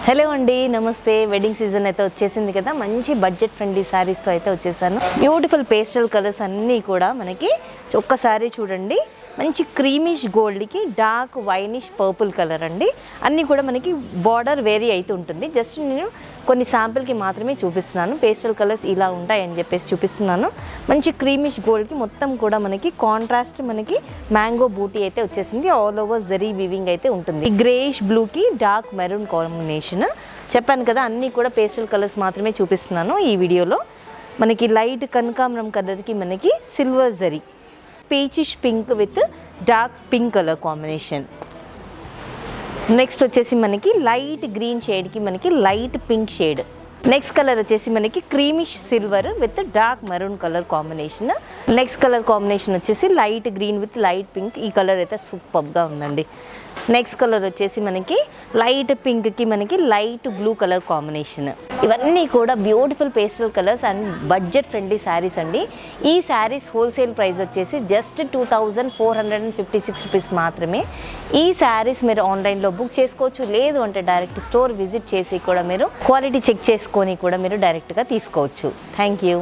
Hello అండి, నమస్తే. Wedding season అయితే వచ్చేసింది కదా, మంచి బడ్జెట్ ఫ్రెండ్లీ శారీస్తో అయితే వచ్చేసాను. బ్యూటిఫుల్ పేస్టల్ కలర్స్ అన్నీ కూడా మనకి ఒక్కసారి చూడండి. మంచి క్రీమిష్ గోల్డ్కి డార్క్ వైనిష్ పర్పుల్ కలర్ అండి. అన్నీ కూడా మనకి బార్డర్ వేరీ అయితే ఉంటుంది. జస్ట్ నేను కొన్ని శాంపిల్కి మాత్రమే చూపిస్తున్నాను. పేస్టల్ కలర్స్ ఇలా ఉంటాయని చెప్పేసి చూపిస్తున్నాను. మంచి క్రీమిష్ గోల్డ్కి మొత్తం కూడా మనకి కాంట్రాస్ట్ మనకి మ్యాంగో బూటీ అయితే వచ్చేసింది. ఆల్ ఓవర్ జరీ వీవింగ్ అయితే ఉంటుంది. గ్రేష్ బ్లూకి డార్క్ మెరూన్ కాంబినేషన్. చెప్పాను కదా, అన్నీ కూడా పేస్టల్ కలర్స్ మాత్రమే చూపిస్తున్నాను ఈ వీడియోలో. మనకి లైట్ కనకాంబరం కలర్కి మనకి సిల్వర్ జరీ, peachish pink with dark pink colour combination. Next వచ్చేసి మనకి లైట్ గ్రీన్ షేడ్కి మనకి light pink shade. Next colour వచ్చేసి మనకి creamish silver with dark maroon colour combination. Next colour combination వచ్చేసి light green with light pink. ఈ colour అయితే సూపర్గా ఉందండి. నెక్స్ట్ కలర్ వచ్చేసి మనకి లైట్ పింక్కి మనకి లైట్ బ్లూ కలర్ కాంబినేషన్. ఇవన్నీ కూడా beautiful pastel colours and budget friendly saris అండి. ఈ శారీస్ హోల్సేల్ ప్రైస్ వచ్చేసి జస్ట్ 2456 రూపీస్ మాత్రమే. ఈ శారీస్ మీరు ఆన్లైన్లో బుక్ చేసుకోవచ్చు, లేదు అంటే డైరెక్ట్ స్టోర్ విజిట్ చేసి కూడా మీరు క్వాలిటీ చెక్ చేసుకొని కూడా మీరు డైరెక్ట్గా తీసుకోవచ్చు. Thank you.